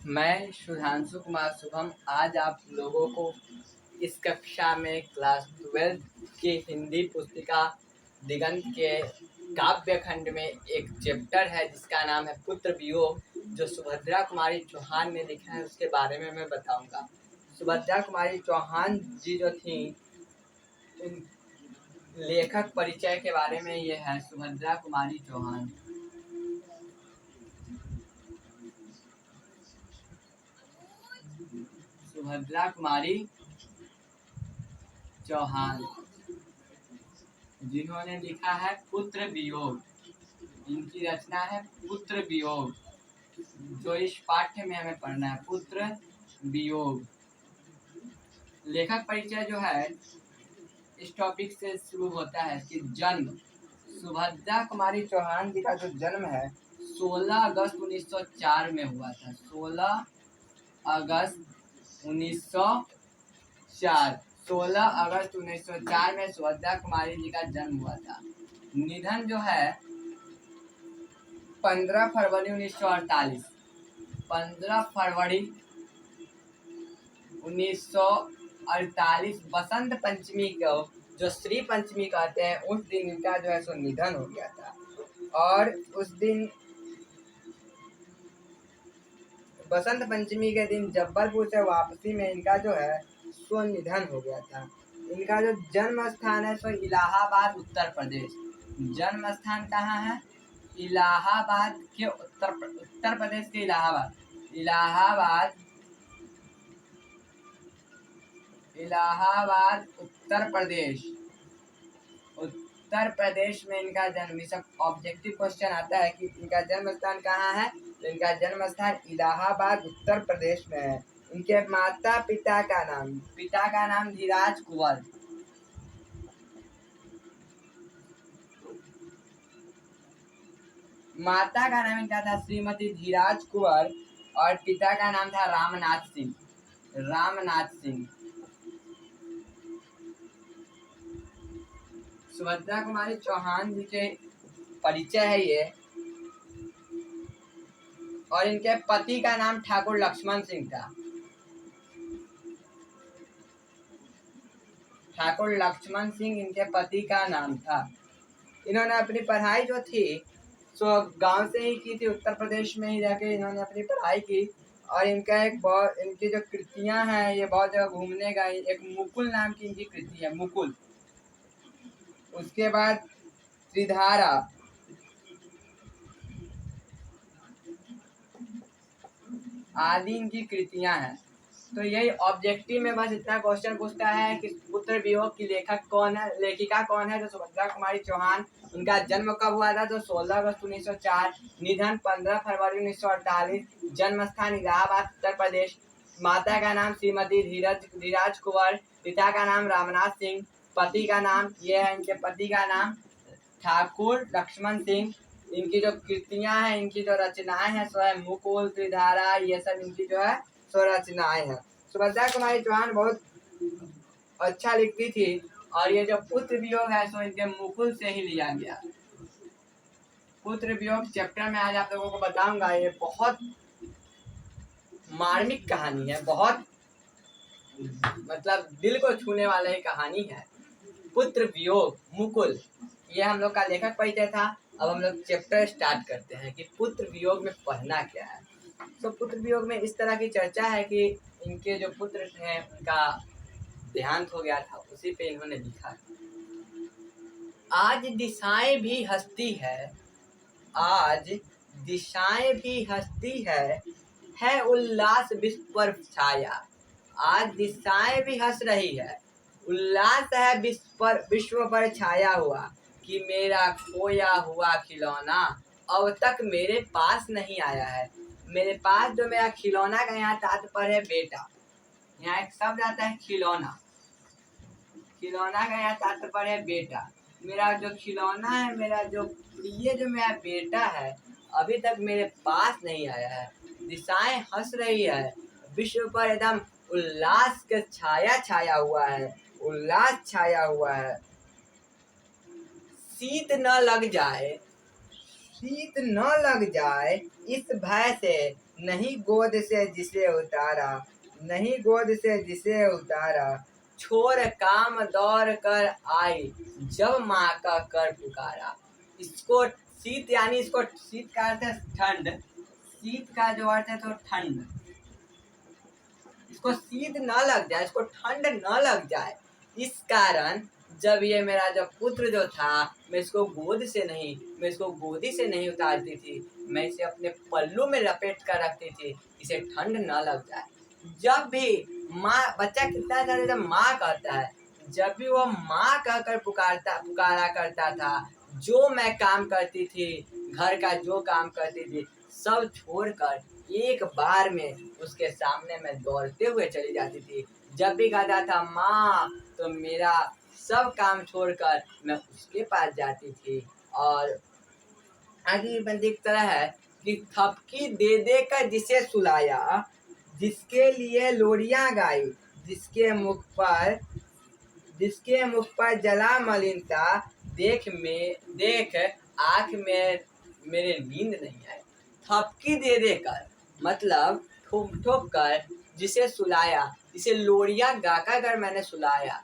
मैं सुधांशु कुमार शुभम आज आप लोगों को इस कक्षा में क्लास 12 की हिंदी पुस्तिका दिगंत के काव्य खंड में एक चैप्टर है जिसका नाम है पुत्र वियोग, जो सुभद्रा कुमारी चौहान ने लिखा है उसके बारे में मैं बताऊंगा। सुभद्रा कुमारी चौहान जी जो थी, लेखक परिचय के बारे में ये है। सुभद्रा कुमारी चौहान सुभद्रा कुमारी चौहान जिन्होंने लिखा है पुत्र वियोग, इनकी रचना है पुत्र वियोग, जो इस पाठ्य में हमें पढ़ना है। पुत्र वियोग। लेखक परिचय जो है इस टॉपिक से शुरू होता है कि जन्म। सुभद्रा कुमारी चौहान जी का जो जन्म है 16 अगस्त 1904 में हुआ था। 16 अगस्त 1904 16 अगस्त 1904 में सुभद्रा कुमारी जी का जन्म हुआ था। निधन जो है 15 फरवरी 1948 15 फरवरी 1948 बसंत पंचमी को, जो श्री पंचमी कहते हैं, उस दिन इनका जो है सो निधन हो गया था। और उस दिन बसंत पंचमी के दिन जब्बलपुर से वापसी में इनका जो है सो निधन हो गया था। इनका जो जन्म स्थान है सो इलाहाबाद उत्तर प्रदेश। जन्म स्थान कहाँ है? इलाहाबाद के उत्तर प्रदेश के इलाहाबाद उत्तर प्रदेश में इनका जन्म। सब ऑब्जेक्टिव क्वेश्चन आता है कि इनका जन्म स्थान कहाँ है, तो इनका जन्म स्थान इलाहाबाद उत्तर प्रदेश में है। इनके पिता का नाम धीराज कुंवर। माता का नाम इनका था श्रीमती धीराज कुंवर और पिता का नाम था रामनाथ सिंह। सुभद्रा कुमारी चौहान जी के परिचय है ये। और इनके पति का नाम ठाकुर लक्ष्मण सिंह था। ठाकुर लक्ष्मण सिंह इनके पति का नाम था। इन्होंने अपनी पढ़ाई जो थी सो गांव से ही की थी, उत्तर प्रदेश में ही जाके इन्होंने अपनी पढ़ाई की। और इनकी जो कृतियां हैं ये बहुत जगह घूमने गई। एक मुकुल नाम की इनकी कृति है, मुकुल। उसके बाद त्रिधारा, आदि इनकी कृतियां हैं। तो यही ऑब्जेक्टिव में बस इतना क्वेश्चन पूछता है कि पुत्र वियोग की लेखिका कौन है, जो सुभद्रा कुमारी चौहान। इनका जन्म कब हुआ था? तो 16 अगस्त 1904। निधन 15 फरवरी 1948। जन्म स्थान इलाहाबाद उत्तर प्रदेश। माता का नाम श्रीमती धीराज कुंवर। पिता का नाम रामनाथ सिंह। पति का नाम ये है, इनके पति का नाम ठाकुर लक्ष्मण सिंह। इनकी जो कृतियां हैं, इनकी जो रचनाएं हैं सो है मुकुल, त्रिधारा, ये सब इनकी जो है सो रचनाएं हैं। सुभद्रा कुमारी चौहान बहुत अच्छा लिखती थी। और ये जो पुत्र वियोग है सो इनके मुकुल से ही लिया गया। पुत्र वियोग चैप्टर में आज आप लोगों को बताऊंगा। ये बहुत मार्मिक कहानी है, बहुत मतलब दिल को छूने वाला ही कहानी है। पुत्र वियोग, मुकुल, ये हम लोग का लेखक परिचय था। अब हम लोग चैप्टर स्टार्ट करते हैं कि पुत्र वियोग में पढ़ना क्या है। तो पुत्र वियोग में इस तरह की चर्चा है कि इनके जो पुत्र थे उनका देहांत हो गया था, उसी पे इन्होंने लिखा। आज दिशाएं भी हंसती है उल्लास विश्व पर छाया। आज दिशाएं भी हंस रही है, उल्लास है विश्व पर छाया हुआ, कि मेरा खोया हुआ खिलौना अब तक मेरे पास नहीं आया है। मेरे पास जो मेरा खिलौना का यहाँ तात्पर्य है बेटा। यहाँ एक शब्द आता है खिलौना। खिलौना का यहाँ तात्पर्य है बेटा। मेरा जो खिलौना है, मेरा जो प्रिय जो मेरा बेटा है, अभी तक मेरे पास नहीं आया है। दिशाएं हंस रही है, विश्व पर एकदम उल्लास का छाया छाया हुआ है, उल्लास छाया हुआ है। शीत न लग जाए इस भय से नहीं गोद से जिसे उतारा, नहीं गोद से जिसे उतारा, छोड़ काम दौड़ कर आई, जब माँ का कर पुकारा। इसको शीत यानी इसको शीत का अर्थ है ठंड, शीत का जो अर्थ है तो ठंड, इसको शीत न लग जाए, इसको ठंड न लग जाए, इस कारण जब ये मेरा जो पुत्र जो था, मैं इसको गोद से नहीं, मैं इसको गोदी से नहीं उतारती थी, मैं इसे अपने पल्लू में लपेट कर रखती थी, इसे ठंड न लग जाए। जब भी माँ, बच्चा कितना ज्यादा जब माँ कहता है, जब भी वो माँ कहकर पुकारा करता था, जो मैं काम करती थी, घर का जो काम करती थी, सब छोड़कर एक बार में उसके सामने मैं दौड़ते हुए चली जाती थी। जब भी कहता था माँ, तो मेरा सब काम छोड़कर मैं उसके पास जाती थी। और आगे बंदी की तरह है कि थपकी दे दे कर जिसे सुलाया, जिसके लिए लोरियां गाई, जिसके मुख पर जला मलिनता, देख आँख में मेरे नींद नहीं आई। थपकी दे दे कर मतलब ठोक ठोक कर जिसे सुलाया, जिसे लोरिया गाकर कर मैंने सुलाया,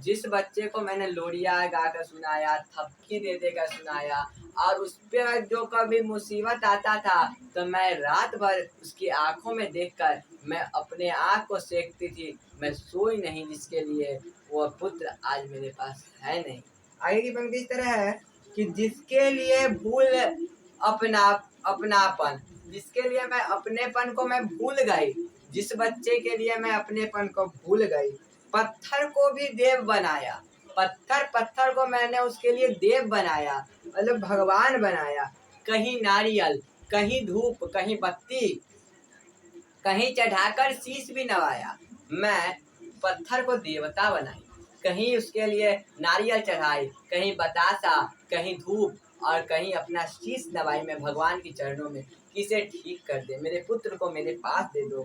जिस बच्चे को मैंने लोरिया गाकर सुनाया, थपकी दे देकर सुनाया, और उस पर जो कभी मुसीबत आता था तो मैं रात भर उसकी आंखों में देखकर मैं अपने आँख को सेकती थी, मैं सोई नहीं, जिसके लिए वो पुत्र आज मेरे पास है नहीं। आगे की पंक्ति इस तरह है कि जिसके लिए भूल अपनापन, जिसके लिए मैं अपनेपन को मैं भूल गई, जिस बच्चे के लिए मैं अपनेपन को भूल गई, पत्थर को भी देव बनाया, पत्थर को मैंने उसके लिए देव बनाया, मतलब भगवान बनाया। कहीं नारियल, कहीं धूप, कहीं बत्ती, कहीं चढ़ाकर शीश भी नवाया। मैं पत्थर को देवता बनाई, कहीं उसके लिए नारियल चढ़ाई, कहीं बतासा, कहीं धूप, और कहीं अपना शीश नवाई मैं भगवान के चरणों में, किसे ठीक कर दे, मेरे पुत्र को मेरे पास दे दो।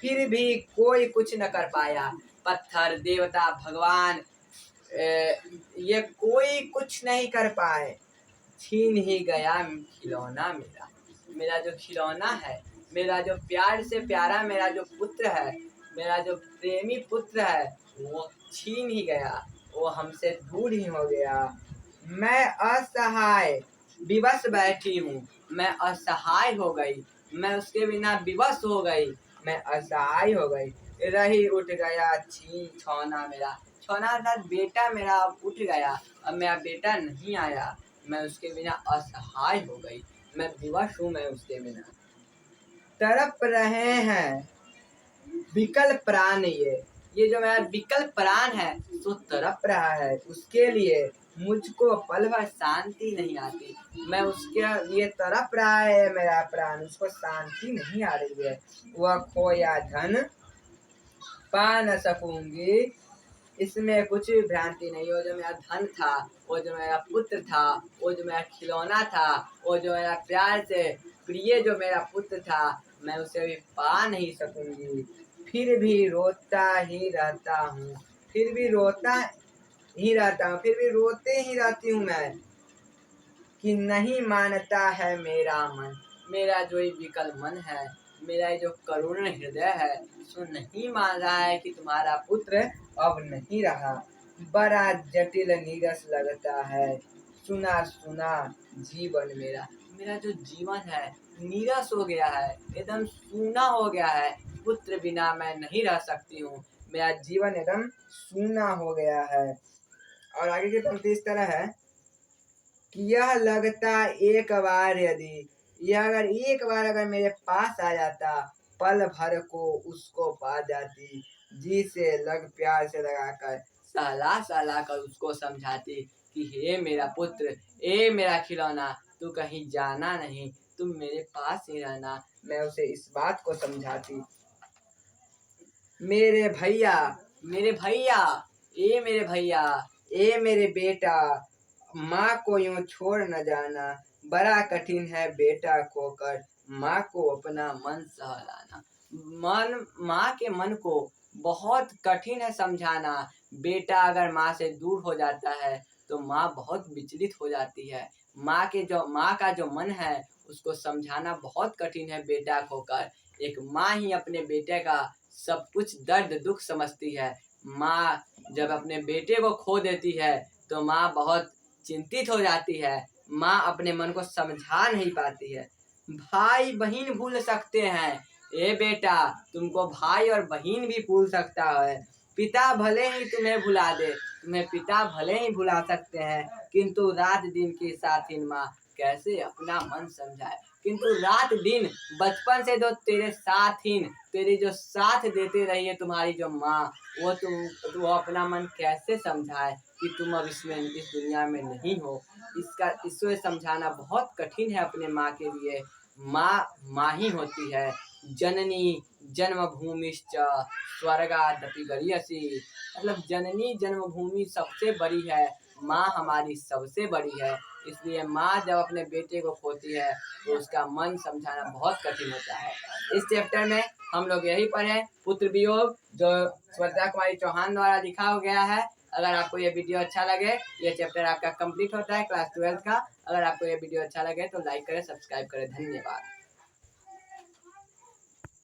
फिर भी कोई कुछ न कर पाया। पत्थर, देवता, भगवान, ये कोई कुछ नहीं कर पाए। छीन ही गया खिलौना मेरा, मेरा जो खिलौना है, मेरा जो प्यार से प्यारा मेरा जो पुत्र है, मेरा जो प्रेमी पुत्र है, वो छीन ही गया, वो हमसे दूर ही हो गया। मैं असहाय विवश बैठी हूँ, मैं असहाय हो गई, मैं उसके बिना विवश हो गई, मैं असहाय हो गई। रही उठ गया छीन छौना मेरा, छौना अर्थात बेटा मेरा उठ गया, अब मेरा बेटा नहीं आया, मैं उसके बिना असहाय हो गई, मैं विवश हूँ, मैं उसके बिना। तड़प रहे हैं विकल प्राण, ये जो मेरा विकल प्राण है तो तड़प रहा है, उसके लिए मुझको पल भर शांति नहीं आती, मैं उसके लिए तड़प रहा है मेरा प्राण, उसको शांति नहीं आ रही है। वह खोया धन पा न सकूंगी, इसमें कुछ भी भ्रांति नहीं। वो जो मेरा धन था, वो जो मेरा पुत्र था, वो जो मेरा खिलौना था, वो जो मेरा प्यार से प्रिय जो मेरा पुत्र था, मैं उसे भी पा नहीं सकूंगी। फिर भी रोता ही रहता हूँ, फिर भी रोता ही रहता हूँ, फिर भी रोते ही रहती हूँ मैं, कि नहीं मानता है मेरा मन, मेरा जो ये विकल मन है, मेरा जो करुण हृदय है, सो नहीं मान रहा है कि तुम्हारा पुत्र अब नहीं रहा। बड़ा जटिल नीरस लगता है, सुना सुना जीवन मेरा, मेरा जो जीवन है नीरस हो गया है, एकदम सूना हो गया है, पुत्र बिना मैं नहीं रह सकती हूँ, मेरा जीवन एकदम सूना हो गया है। और आगे की पंक्ति इस तरह है कि यह लगता एक बार, यदि यह अगर एक बार अगर मेरे पास आ जाता, पल भर को उसको पा जाती, जी से लग प्यार से लगाकर सहला सहला कर उसको समझाती कि हे मेरा पुत्र, ए मेरा खिलौना, तू कहीं जाना नहीं, तुम मेरे पास ही रहना। मैं उसे इस बात को समझाती। मेरे भैया, मेरे भैया, ए मेरे भैया, ए मेरे बेटा, माँ को यूं छोड़ न जाना, बड़ा कठिन है बेटा खोकर माँ को अपना मन सहलाना। माँ के मन को बहुत कठिन है समझाना। बेटा अगर माँ से दूर हो जाता है तो माँ बहुत विचलित हो जाती है। माँ का जो मन है उसको समझाना बहुत कठिन है बेटा खोकर। एक माँ ही अपने बेटे का सब कुछ दर्द दुख समझती है। माँ जब अपने बेटे को खो देती है तो माँ बहुत चिंतित हो जाती है। माँ अपने मन को समझा नहीं पाती है। भाई बहन भूल सकते हैं, ए बेटा तुमको भाई और बहन भी भूल सकता है। पिता भले ही तुम्हें भुला दे, तुम्हें पिता भले ही भुला सकते हैं, किंतु रात दिन की साथिन माँ कैसे अपना मन समझाए। किंतु रात दिन बचपन से जो तेरे साथिन, तेरी जो साथ देते रही है तुम्हारी जो माँ, वो अपना मन कैसे समझाए कि तुम अब इसमें इस दुनिया में नहीं हो। इसको समझाना बहुत कठिन है अपने माँ के लिए। माँ ही होती है जननी जन्मभूमिश्च स्वर्गादपि गरीयसी। मतलब जननी जन्मभूमि सबसे बड़ी है, माँ हमारी सबसे बड़ी है। इसलिए माँ जब अपने बेटे को खोती है तो उसका मन समझाना बहुत कठिन होता है। इस चैप्टर में हम लोग यही पढ़े पुत्र वियोग, जो श्रद्धा कुमारी चौहान द्वारा लिखा हो गया है। अगर आपको ये वीडियो अच्छा लगे, ये चैप्टर आपका कंप्लीट होता है क्लास 12 का। अगर आपको ये वीडियो अच्छा लगे तो लाइक करें, सब्सक्राइब करें। धन्यवाद।